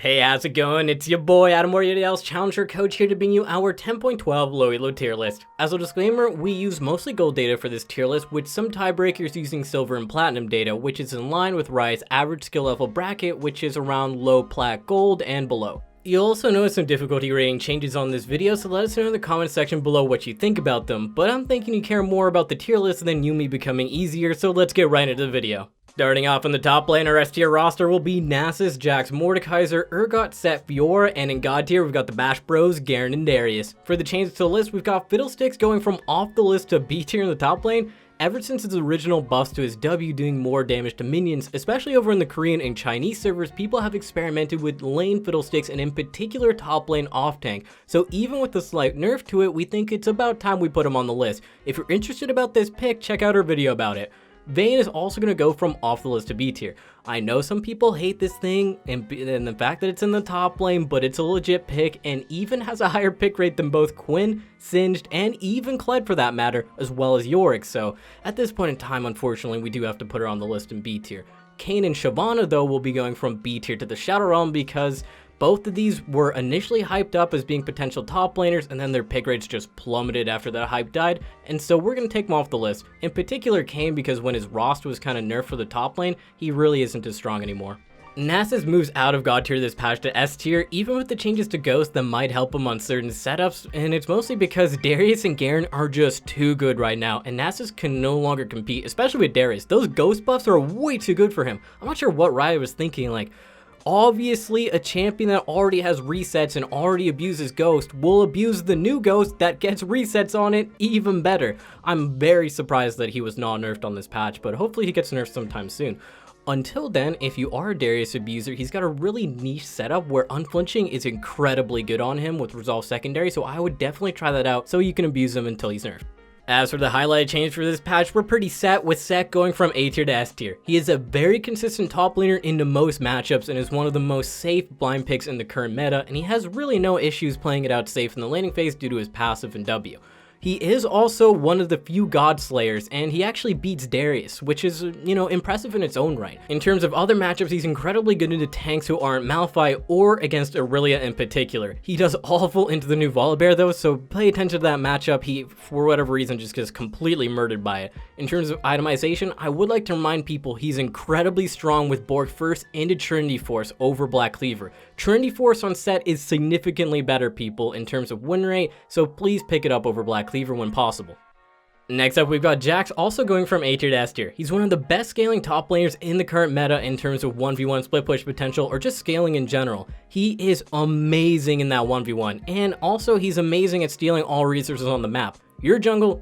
Hey, how's it going? It's your boy Adam Mobalytics, Challenger Coach, here to bring you our 10.12 low-elo tier list. As a disclaimer, we use mostly gold data for this tier list, with some tiebreakers using silver and platinum data, which is in line with Riot's average skill level bracket, which is around low plat gold and below. You'll also notice some difficulty rating changes on this video, so let us know in the comment section below what you think about them, but I'm thinking you care more about the tier list than Yuumi becoming easier, so let's get right into the video. Starting off in the top lane, our S tier roster will be Nasus, Jax, Mordekaiser, Urgot, Set, Fiora, and in God tier, we've got the Bash Bros, Garen, and Darius. For the changes to the list, we've got Fiddlesticks going from off the list to B tier in the top lane. Ever since his original buffs to his W doing more damage to minions, especially over in the Korean and Chinese servers, people have experimented with lane Fiddlesticks and in particular top lane off tank. So even with a slight nerf to it, we think it's about time we put him on the list. If you're interested about this pick, check out our video about it. Vayne is also going to go from off the list to B tier. I know some people hate this thing and the fact that it's in the top lane, but it's a legit pick and even has a higher pick rate than both Quinn, Singed, and even Kled for that matter, as well as Yorick. So at this point in time, unfortunately, we do have to put her on the list in B tier. Kayn and Shyvana, though, will be going from B tier to the Shadow Realm because both of these were initially hyped up as being potential top laners, and then their pick rates just plummeted after that hype died, and so we're going to take them off the list. In particular, Kayn, because when his roster was kind of nerfed for the top lane, he really isn't as strong anymore. Nasus moves out of God tier this patch to S tier, even with the changes to Ghost that might help him on certain setups, and it's mostly because Darius and Garen are just too good right now, and Nasus can no longer compete, especially with Darius. Those Ghost buffs are way too good for him. I'm not sure what Riot was thinking, like, obviously, a champion that already has resets and already abuses Ghost will abuse the new Ghost that gets resets on it even better. I'm very surprised that he was not nerfed on this patch, but hopefully he gets nerfed sometime soon. Until then, if you are a Darius abuser, he's got a really niche setup where unflinching is incredibly good on him with Resolve Secondary, so I would definitely try that out so you can abuse him until he's nerfed. As for the highlighted change for this patch, we're pretty set with Set going from A tier to S tier. He is a very consistent top laner into most matchups and is one of the most safe blind picks in the current meta, and he has really no issues playing it out safe in the laning phase due to his passive and W. He is also one of the few God Slayers, and he actually beats Darius, which is, impressive in its own right. In terms of other matchups, he's incredibly good into tanks who aren't Malphite or against Aurelia in particular. He does awful into the new Volibear though, so pay attention to that matchup. He, for whatever reason, just gets completely murdered by it. In terms of itemization, I would like to remind people he's incredibly strong with Borg First into Trinity Force over Black Cleaver. Trinity Force on Set is significantly better, people, in terms of win rate, so please pick it up over Black Cleaver when possible. Next up, we've got Jax also going from A tier to S tier. He's one of the best scaling top laners in the current meta in terms of 1v1 split push potential or just scaling in general. He is amazing in that 1v1, and also he's amazing at stealing all resources on the map. Your jungle,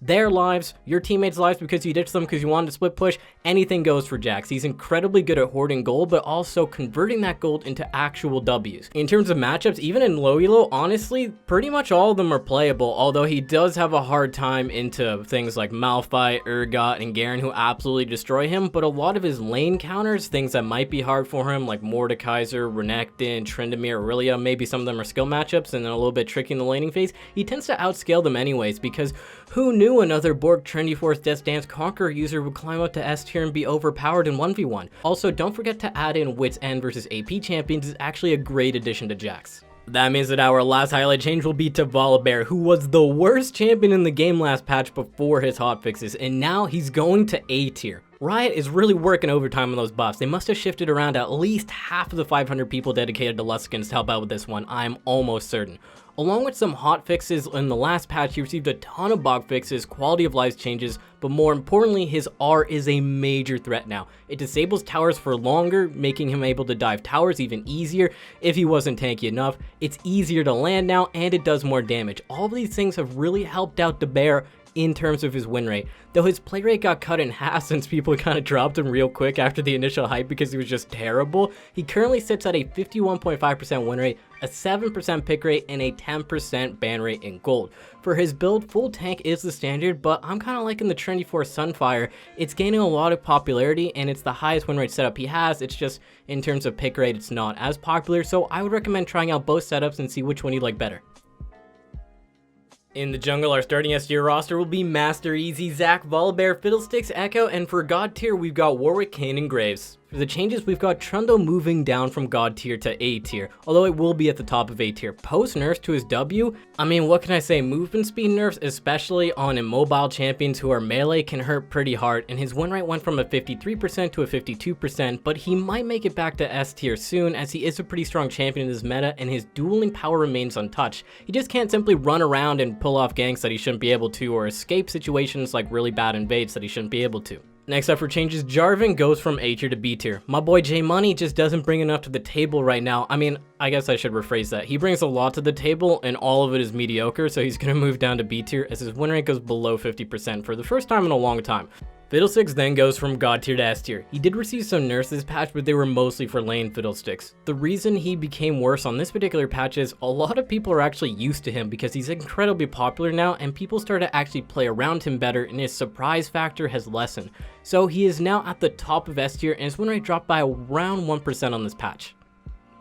their lives, your teammates' lives because you ditched them because you wanted to split push, anything goes for Jax. He's incredibly good at hoarding gold, but also converting that gold into actual Ws. In terms of matchups, even in low elo, honestly, pretty much all of them are playable, although he does have a hard time into things like Malphite, Urgot, and Garen who absolutely destroy him, but a lot of his lane counters, things that might be hard for him, like Mordekaiser, Renekton, Tryndamere, Aurelia, maybe some of them are skill matchups and then a little bit tricky in the laning phase, he tends to outscale them anyways, because who knew another Borg Trinity Force Death Dance Conqueror user would climb up to S tier and be overpowered in 1v1. Also, don't forget to add in Wit's End versus AP champions is actually a great addition to Jax. That means that our last highlight change will be to Volibear, who was the worst champion in the game last patch before his hotfixes, and now he's going to A tier. Riot is really working overtime on those buffs. They must have shifted around at least half of the 500 people dedicated to Luskins to help out with this one, I'm almost certain. Along with some hot fixes in the last patch, he received a ton of bug fixes, quality of life changes, but more importantly, his R is a major threat now. It disables towers for longer, making him able to dive towers even easier if he wasn't tanky enough. It's easier to land now, and it does more damage. All of these things have really helped out the bear in terms of his win rate, though his play rate got cut in half since people kind of dropped him real quick after the initial hype because he was just terrible. He currently sits at a 51.5% win rate, a 7% pick rate, and a 10% ban rate in gold. For his build, full tank is the standard, but I'm kind of liking the Trinity Force Sunfire. It's gaining a lot of popularity and it's the highest win rate setup he has. It's just in terms of pick rate, it's not as popular, so I would recommend trying out both setups and see which one you like better. In the jungle, our starting S tier roster will be Master Easy, Zac, Volibear, Fiddlesticks, Echo, and for God tier, we've got Warwick, Kayn, and Graves. For the changes, we've got Trundle moving down from God tier to A tier, although it will be at the top of A tier. Post nerfs to his W, I mean, what can I say? Movement speed nerfs, especially on immobile champions who are melee, can hurt pretty hard, and his win rate went from a 53% to a 52%, but he might make it back to S tier soon, as he is a pretty strong champion in this meta, and his dueling power remains untouched. He just can't simply run around and pull off ganks that he shouldn't be able to, or escape situations like really bad invades that he shouldn't be able to. Next up for changes, Jarvan goes from A tier to B tier. My boy J Money just doesn't bring enough to the table right now. I mean, I guess I should rephrase that. He brings a lot to the table and all of it is mediocre, so he's gonna move down to B tier as his win rate goes below 50% for the first time in a long time. Fiddlesticks then goes from God tier to S tier. He did receive some nerfs this patch, but they were mostly for lane Fiddlesticks. The reason he became worse on this particular patch is a lot of people are actually used to him because he's incredibly popular now, and people start to actually play around him better, and his surprise factor has lessened. So he is now at the top of S tier, and his win rate dropped by around 1% on this patch.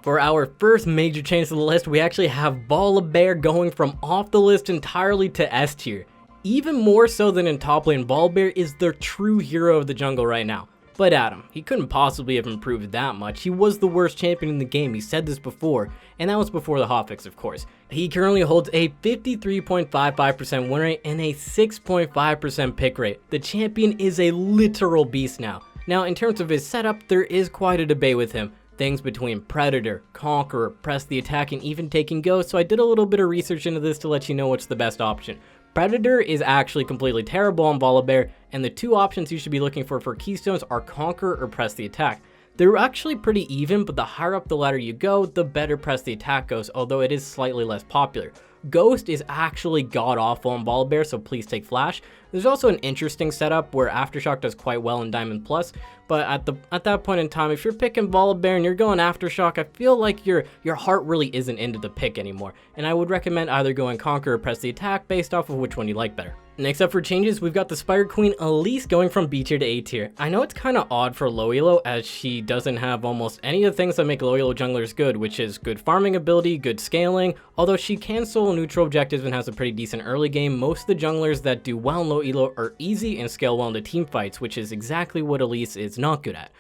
For our first major change to the list, we actually have Volibear going from off the list entirely to S tier. Even more so than in top lane, Volibear is the true hero of the jungle right now. But Adam, he couldn't possibly have improved that much. He was the worst champion in the game, he said this before, and that was before the hotfix, of course. He currently holds a 53.55% win rate and a 6.5% pick rate. The champion is a literal beast now. Now, in terms of his setup, there is quite a debate with him. Things between Predator, Conqueror, Press the Attack, and even taking Ghost, so I did a little bit of research into this to let you know what's the best option. Predator is actually completely terrible on Volibear, and the two options you should be looking for Keystones are Conquer or Press the Attack. They're actually pretty even, but the higher up the ladder you go, the better Press the Attack goes, although it is slightly less popular. Ghost is actually god-awful on Volibear, so please take Flash. There's also an interesting setup where Aftershock does quite well in Diamond Plus, but at that point in time, if you're picking Volibear and you're going Aftershock, I feel like your heart really isn't into the pick anymore, and I would recommend either going Conquer or Press the Attack based off of which one you like better. Next up for changes, we've got the Spider Queen Elise going from B tier to A tier. I know it's kind of odd for low elo, as she doesn't have almost any of the things that make low elo junglers good, which is good farming ability, good scaling. Although she can solo neutral objectives and has a pretty decent early game, most of the junglers that do well in low elo are easy and scale well into team fights, which is exactly what Elise is not good at.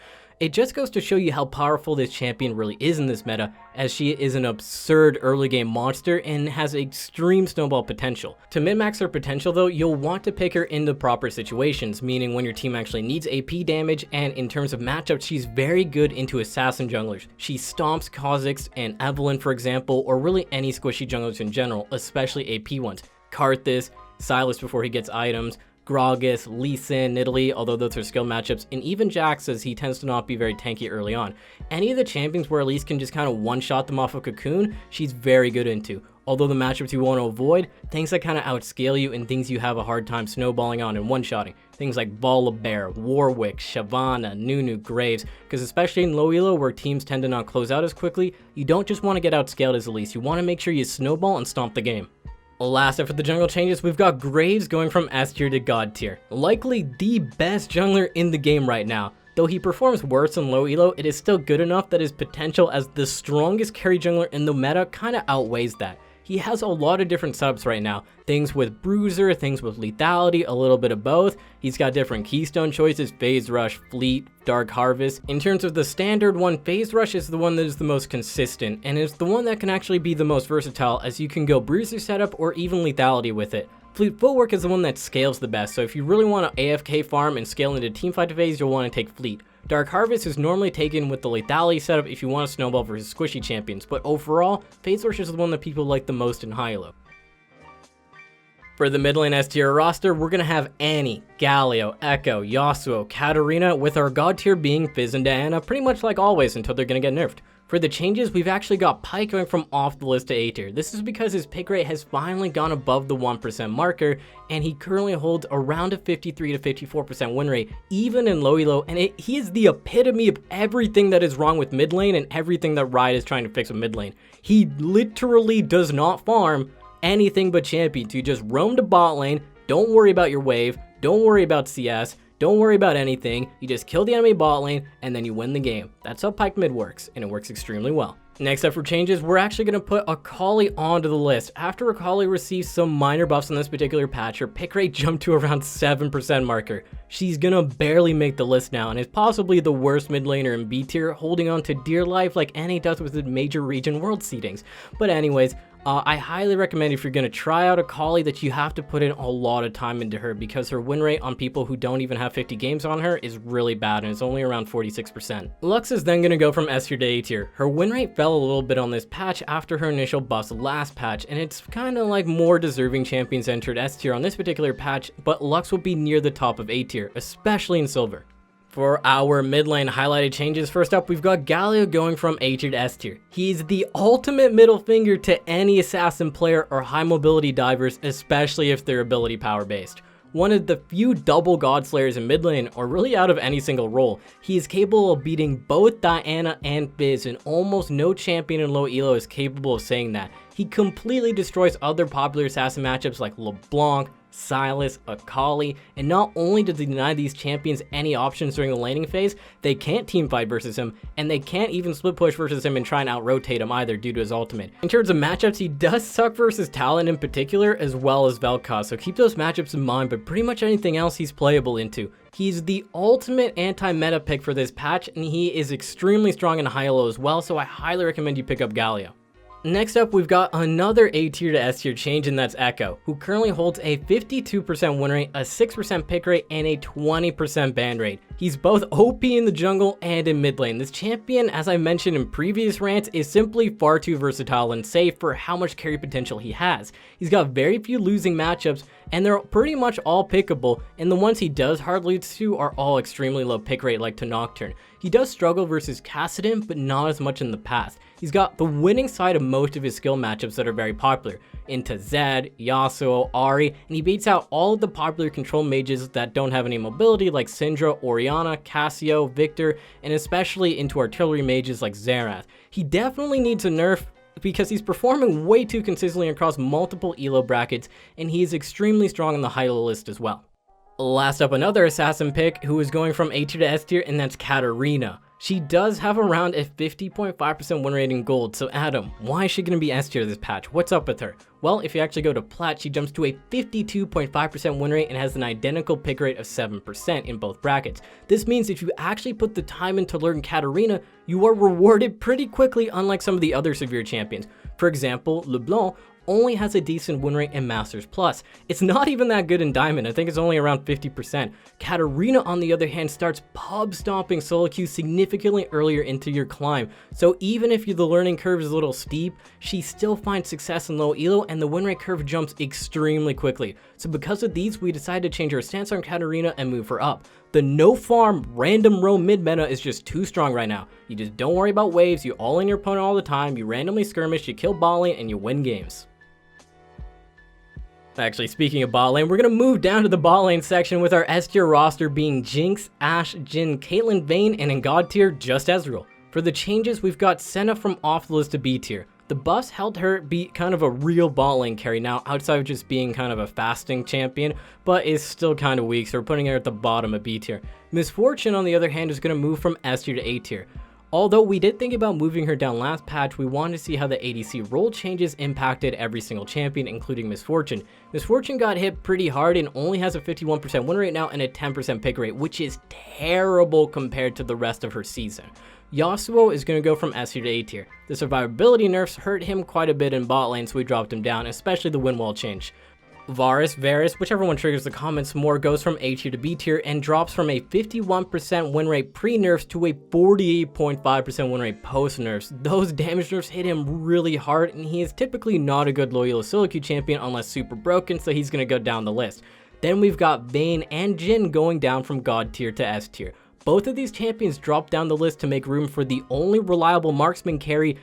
It just goes to show you how powerful this champion really is in this meta, as she is an absurd early game monster and has extreme snowball potential. To min-max her potential though, you'll want to pick her in the proper situations, meaning when your team actually needs AP damage, and in terms of matchups, she's very good into assassin junglers. She stomps Kha'Zix and Evelynn, for example, or really any squishy junglers in general, especially AP ones. Karthus, Sylas before he gets items, Gragas, Lee Sin, Nidalee, although those are skill matchups, and even Jax, as he tends to not be very tanky early on. Any of the champions where Elise can just kind of one-shot them off of Cocoon, she's very good into. Although the matchups you want to avoid, things that kind of outscale you and things you have a hard time snowballing on and one-shotting. Things like Volibear, Warwick, Shyvana, Nunu, Graves, because especially in low elo where teams tend to not close out as quickly, you don't just want to get outscaled as Elise, you want to make sure you snowball and stomp the game. Last up for the jungle changes, we've got Graves going from S tier to God tier. Likely the best jungler in the game right now. Though he performs worse in low elo, it is still good enough that his potential as the strongest carry jungler in the meta kind of outweighs that. He has a lot of different subs right now. Things with Bruiser, things with Lethality, a little bit of both. He's got different keystone choices, Phase Rush, Fleet, Dark Harvest. In terms of the standard one, Phase Rush is the one that is the most consistent, and is the one that can actually be the most versatile, as you can go Bruiser setup or even Lethality with it. Fleet Footwork is the one that scales the best, so if you really want to AFK farm and scale into teamfight phase, you'll want to take Fleet. Dark Harvest is normally taken with the Lethality setup if you want to snowball versus squishy champions, but overall, Phase Rush is the one that people like the most in High-ELO. For the mid lane S tier roster, we're going to have Annie, Galio, Echo, Yasuo, Katarina, with our god tier being Fizz and Diana, pretty much like always until they're going to get nerfed. For the changes, we've actually got Pyke going from off the list to A tier. This is because his pick rate has finally gone above the 1% marker, and he currently holds around a 53 to 54% win rate, even in low elo, and he is the epitome of everything that is wrong with mid lane and everything that Riot is trying to fix with mid lane. He literally does not farm anything but champions. You just roam to bot lane, don't worry about your wave, don't worry about CS, don't worry about anything, you just kill the enemy bot lane, and then you win the game. That's how Pyke mid works, and it works extremely well. Next up for changes, we're actually going to put Akali onto the list. After Akali received some minor buffs on this particular patch, her pick rate jumped to around 7% marker. She's going to barely make the list now and is possibly the worst mid laner in B tier, holding on to dear life like NA does with the major region world seedings. But anyways, I highly recommend if you're going to try out Akali that you have to put in a lot of time into her, because her win rate on people who don't even have 50 games on her is really bad and it's only around 46%. Lux is then going to go from S tier to A tier. Her win rate fell a little bit on this patch after her initial buffs last patch, and it's kind of like more deserving champions entered S tier on this particular patch, but Lux will be near the top of A tier, especially in silver. For our mid lane highlighted changes, first up we've got Galio going from A tier to S tier. He's the ultimate middle finger to any assassin player or high mobility divers, especially if they're ability power based. One of the few double god slayers in mid lane, or really out of any single role. He is capable of beating both Diana and Fizz, and almost no champion in low elo is capable of saying that. He completely destroys other popular assassin matchups like LeBlanc, Silas, Akali, and not only does he deny these champions any options during the laning phase, they can't teamfight versus him, and they can't even split push versus him and try and out-rotate him either due to his ultimate. In terms of matchups, he does suck versus Talon in particular, as well as Vel'Koz, so keep those matchups in mind, but pretty much anything else he's playable into. He's the ultimate anti-meta pick for this patch, and he is extremely strong in High-ELO as well, so I highly recommend you pick up Galio. Next up, we've got another A tier to S tier change, and that's Echo, who currently holds a 52% win rate, a 6% pick rate, and a 20% ban rate. He's both OP in the jungle and in mid lane. This champion, as I mentioned in previous rants, is simply far too versatile and safe for how much carry potential he has. He's got very few losing matchups, and they're pretty much all pickable, and the ones he does hard lose to are all extremely low pick rate, like to Nocturne. He does struggle versus Kassadin, but not as much in the past. He's got the winning side of most of his skill matchups that are very popular, into Zed, Yasuo, Ahri, and he beats out all of the popular control mages that don't have any mobility like Syndra, Orianna, Cassio, Victor, and especially into artillery mages like Xerath. He definitely needs a nerf because he's performing way too consistently across multiple elo brackets, and he is extremely strong on the High-ELO list as well. Last up, another assassin pick who is going from A tier to S tier, and that's Katarina. She does have around a 50.5% win rate in gold, so Adam, why is she going to be S tier this patch? What's up with her? Well, if you actually go to plat, she jumps to a 52.5% win rate and has an identical pick rate of 7% in both brackets. This means if you actually put the time into learn Katarina, you are rewarded pretty quickly, unlike some of the other severe champions. For example, LeBlanc only has a decent win rate in Masters Plus. It's not even that good in Diamond. I think it's only around 50%. Katarina, on the other hand, starts pub stomping solo queues significantly earlier into your climb. So even if the learning curve is a little steep, she still finds success in low elo, and the win rate curve jumps extremely quickly. So because of these, we decided to change our stance on Katarina and move her up. The no farm random roam mid meta is just too strong right now. You just don't worry about waves, you all in your opponent all the time, you randomly skirmish, you kill bot lane, and you win games. Actually, speaking of bot lane, we're going to move down to the bot lane section with our S tier roster being Jinx, Ashe, Jhin, Caitlyn, Vayne, and in God tier, just Ezreal. For the changes, we've got Senna from off the list to B tier. The buffs helped her be kind of a real bot lane carry now, outside of just being kind of a fasting champion, but is still kind of weak, so we're putting her at the bottom of B tier. Misfortune, on the other hand, is going to move from S tier to A tier. Although we did think about moving her down last patch, we wanted to see how the ADC role changes impacted every single champion, including Misfortune. Misfortune got hit pretty hard and only has a 51% win rate now and a 10% pick rate, which is terrible compared to the rest of her season. Yasuo is going to go from S tier to A tier. The survivability nerfs hurt him quite a bit in bot lane, so we dropped him down, especially the win wall change. Varus, whichever one triggers the comments more, goes from A tier to B tier and drops from a 51% win rate pre-nerfs to a 48.5% win rate post-nerfs. Those damage nerfs hit him really hard, and he is typically not a good low elo solo queue champion unless super broken, so he's going to go down the list. Then we've got Vayne and Jhin going down from God tier to S tier. Both of these champions drop down the list to make room for the only reliable marksman carry.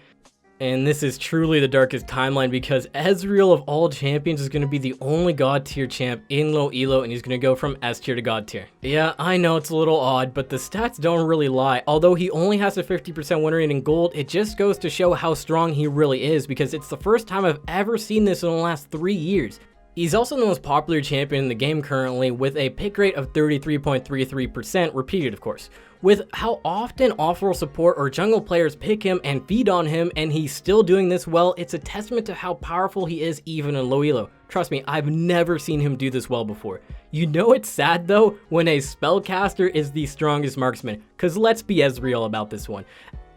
And this is truly the darkest timeline because Ezreal of all champions is going to be the only God tier champ in low elo, and he's going to go from S tier to God tier. Yeah, I know it's a little odd, but the stats don't really lie. Although he only has a 50% win rate in gold, it just goes to show how strong he really is, because it's the first time I've ever seen this in the last 3 years. He's also the most popular champion in the game currently, with a pick rate of 33.33%, repeated of course. With how often off-roll support or jungle players pick him and feed on him, and he's still doing this well, it's a testament to how powerful he is even in low elo. Trust me, I've never seen him do this well before. You know it's sad though when a spellcaster is the strongest marksman, cause let's be as real about this one.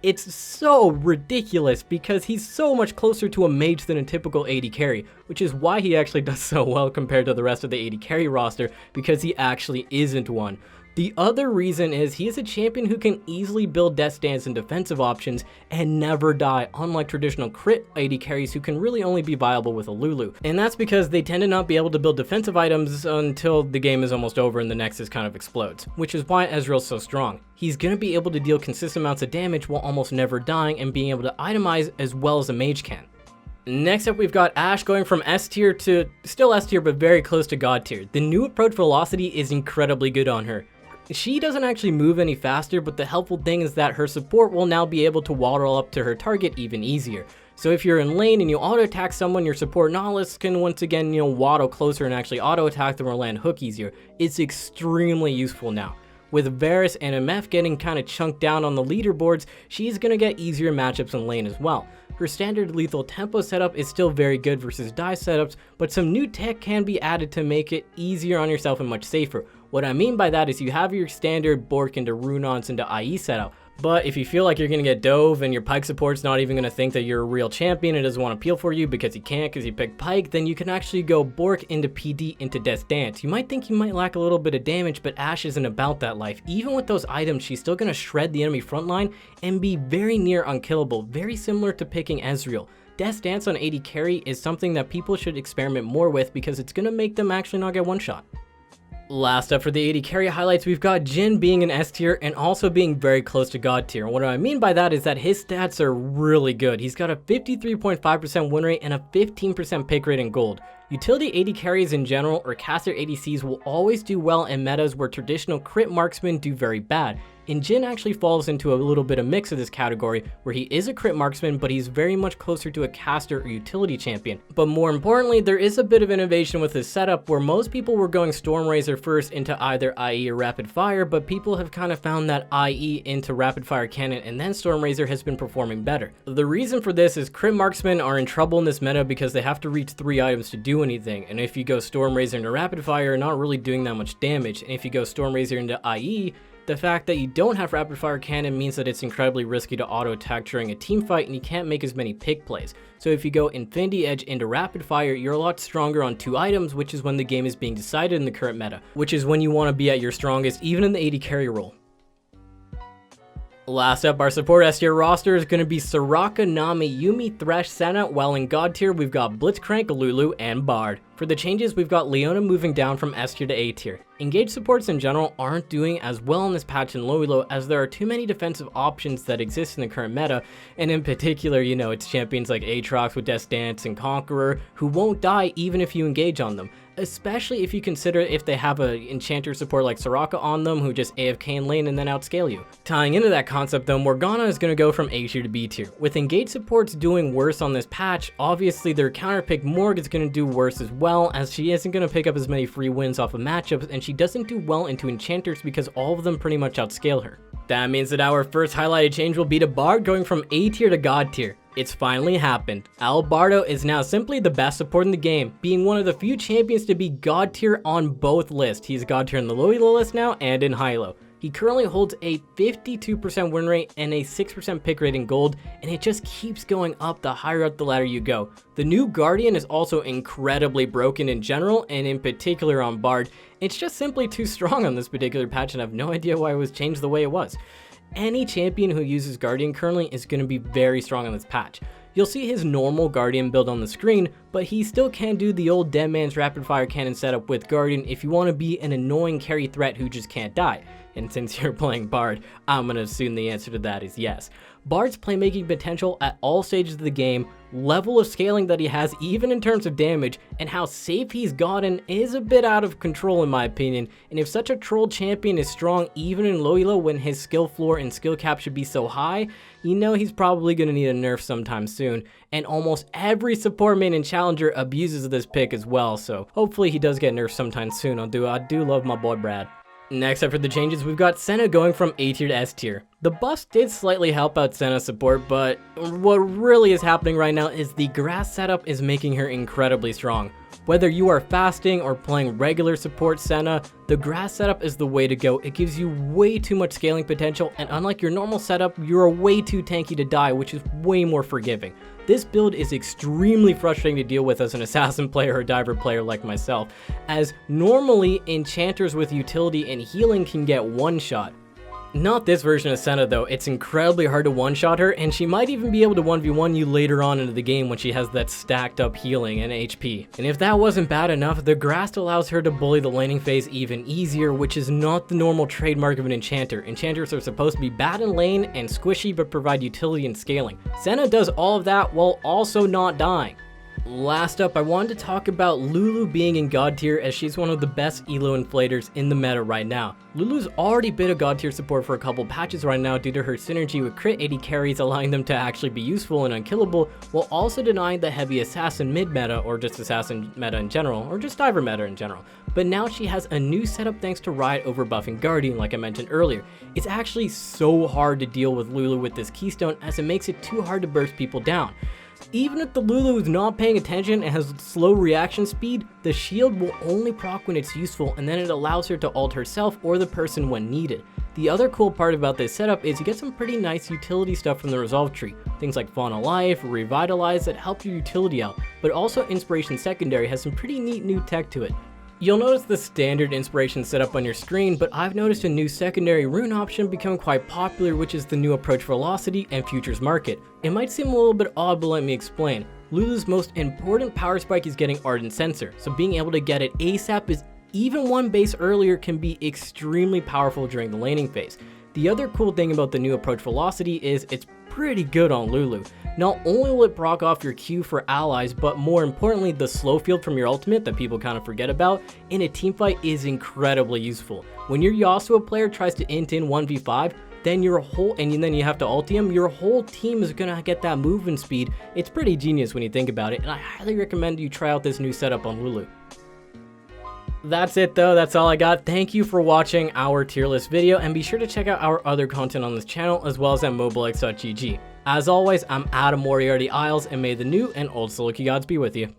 It's so ridiculous because he's so much closer to a mage than a typical AD carry, which is why he actually does so well compared to the rest of the AD carry roster, because he actually isn't one. The other reason is he is a champion who can easily build death stance and defensive options and never die, unlike traditional crit AD carries who can really only be viable with a Lulu. And that's because they tend to not be able to build defensive items until the game is almost over and the Nexus kind of explodes, which is why Ezreal's so strong. He's going to be able to deal consistent amounts of damage while almost never dying and being able to itemize as well as a mage can. Next up, we've got Ashe going from S tier to still S tier but very close to God tier. The new approach velocity is incredibly good on her. She doesn't actually move any faster, but the helpful thing is that her support will now be able to waddle up to her target even easier. So if you're in lane and you auto attack someone, your support Nautilus can once again, waddle closer and actually auto attack them or land hook easier. It's extremely useful now. With Varus and MF getting kind of chunked down on the leaderboards, she's going to get easier matchups in lane as well. Her standard lethal tempo setup is still very good versus die setups, but some new tech can be added to make it easier on yourself and much safer. What I mean by that is you have your standard Bork into Runons into IE setup, but if you feel like you're going to get dove and your Pyke support's not even going to think that you're a real champion and doesn't want to peel for you because he can't because you picked Pyke, then you can actually go Bork into PD into Death Dance. You might think you might lack a little bit of damage, but Ashe isn't about that life. Even with those items, she's still going to shred the enemy front line and be very near unkillable, very similar to picking Ezreal. Death Dance on AD carry is something that people should experiment more with because it's going to make them actually not get one shot. Last up for the AD carry highlights, we've got Jhin being an S tier and also being very close to God tier. What I mean by that is that his stats are really good. He's got a 53.5% win rate and a 15% pick rate in gold. Utility AD carries in general or caster ADCs will always do well in metas where traditional crit marksmen do very bad. And Jhin actually falls into a little bit of mix of this category where he is a crit marksman, but he's very much closer to a caster or utility champion. But more importantly, there is a bit of innovation with his setup where most people were going Stormrazor first into either IE or Rapid Fire, but people have kind of found that IE into Rapid Fire Cannon and then Stormrazor has been performing better. The reason for this is crit marksmen are in trouble in this meta because they have to reach 3 items to do anything, and if you go Stormrazor into Rapid Fire, you're not really doing that much damage, and if you go Stormrazor into IE, the fact that you don't have Rapid Fire Cannon means that it's incredibly risky to auto attack during a team fight and you can't make as many pick plays. So if you go Infinity Edge into Rapid Fire, you're a lot stronger on 2 items, which is when the game is being decided in the current meta, which is when you want to be at your strongest even in the AD carry role. Last up, our support S tier roster is going to be Soraka, Nami, Yuumi, Thresh, Senna, while in God tier we've got Blitzcrank, Lulu, and Bard. For the changes, we've got Leona moving down from S tier to A tier. Engage supports in general aren't doing as well in this patch in low elo as there are too many defensive options that exist in the current meta, and in particular, it's champions like Aatrox with Death Dance and Conqueror who won't die even if you engage on them, especially if you consider if they have an enchanter support like Soraka on them who just AFK in lane and then outscale you. Tying into that concept though, Morgana is going to go from A tier to B tier. With engage supports doing worse on this patch, obviously their counterpick Morg is going to do worse as well, as she isn't going to pick up as many free wins off of matchups and she doesn't do well into enchanters because all of them pretty much outscale her. That means that our first highlighted change will be to Bard going from A tier to God tier. It's finally happened. Albardo is now simply the best support in the game, being one of the few champions to be God tier on both lists. He's God tier in the low elo list now and in high elo. He currently holds a 52% win rate and a 6% pick rate in gold, and it just keeps going up the higher up the ladder you go. The new Guardian is also incredibly broken in general, and in particular on Bard. It's just simply too strong on this particular patch, and I have no idea why it was changed the way it was. Any champion who uses Guardian currently is going to be very strong on this patch. You'll see his normal Guardian build on the screen, but he still can do the old dead man's rapid fire cannon setup with Guardian if you want to be an annoying carry threat who just can't die. And since you're playing Bard, I'm going to assume the answer to that is yes. Bard's playmaking potential at all stages of the game level of scaling that he has even in terms of damage, and how safe he's gotten is a bit out of control in my opinion. And if such a troll champion is strong even in low elo when his skill floor and skill cap should be so high, you know he's probably going to need a nerf sometime soon. And almost every support main and challenger abuses this pick as well, so hopefully he does get nerfed sometime soon. I do love my boy Brad. Next up for the changes, we've got Senna going from A tier to S tier. The buffs did slightly help out Senna's support, but what really is happening right now is the grass setup is making her incredibly strong. Whether you are fasting or playing regular support Senna, the grass setup is the way to go. It gives you way too much scaling potential, and unlike your normal setup, you're way too tanky to die, which is way more forgiving. This build is extremely frustrating to deal with as an assassin player or diver player like myself, as normally enchanters with utility and healing can get one shot. Not this version of Senna though. It's incredibly hard to one-shot her, and she might even be able to 1v1 you later on into the game when she has that stacked up healing and HP. And if that wasn't bad enough, the grass allows her to bully the laning phase even easier, which is not the normal trademark of an enchanter. Enchanters are supposed to be bad in lane and squishy but provide utility and scaling. Senna does all of that while also not dying. Last up, I wanted to talk about Lulu being in God tier, as she's one of the best elo inflators in the meta right now. Lulu's already been a God tier support for a couple patches right now due to her synergy with crit 80 carries, allowing them to actually be useful and unkillable, while also denying the heavy assassin mid meta, or just assassin meta in general, or just diver meta in general. But now she has a new setup thanks to Riot overbuffing Guardian like I mentioned earlier. It's actually so hard to deal with Lulu with this keystone, as it makes it too hard to burst people down. Even if the Lulu is not paying attention and has slow reaction speed, the shield will only proc when it's useful, and then it allows her to ult herself or the person when needed. The other cool part about this setup is you get some pretty nice utility stuff from the resolve tree. Things like Fauna Life, Revitalize that help your utility out, but also Inspiration Secondary has some pretty neat new tech to it. You'll notice the standard inspiration setup on your screen, but I've noticed a new secondary rune option become quite popular, which is the new approach velocity and futures market. It might seem a little bit odd, but let me explain. Lulu's most important power spike is getting Ardent Sensor, so being able to get it ASAP is even one base earlier can be extremely powerful during the laning phase. The other cool thing about the new approach velocity is it's pretty good on Lulu. Not only will it proc off your Q for allies, but more importantly, the slow field from your ultimate that people kind of forget about in a teamfight is incredibly useful. When your Yasuo player tries to int in 1v5, then then you have to ulti him, your whole team is gonna get that movement speed. It's pretty genius when you think about it, and I highly recommend you try out this new setup on Lulu. That's it though, that's all I got. Thank you for watching our tier list video, and be sure to check out our other content on this channel as well as at Mobalytics.gg. As always, I'm Adam Moriarty Isles, and may the new and old Soloki gods be with you.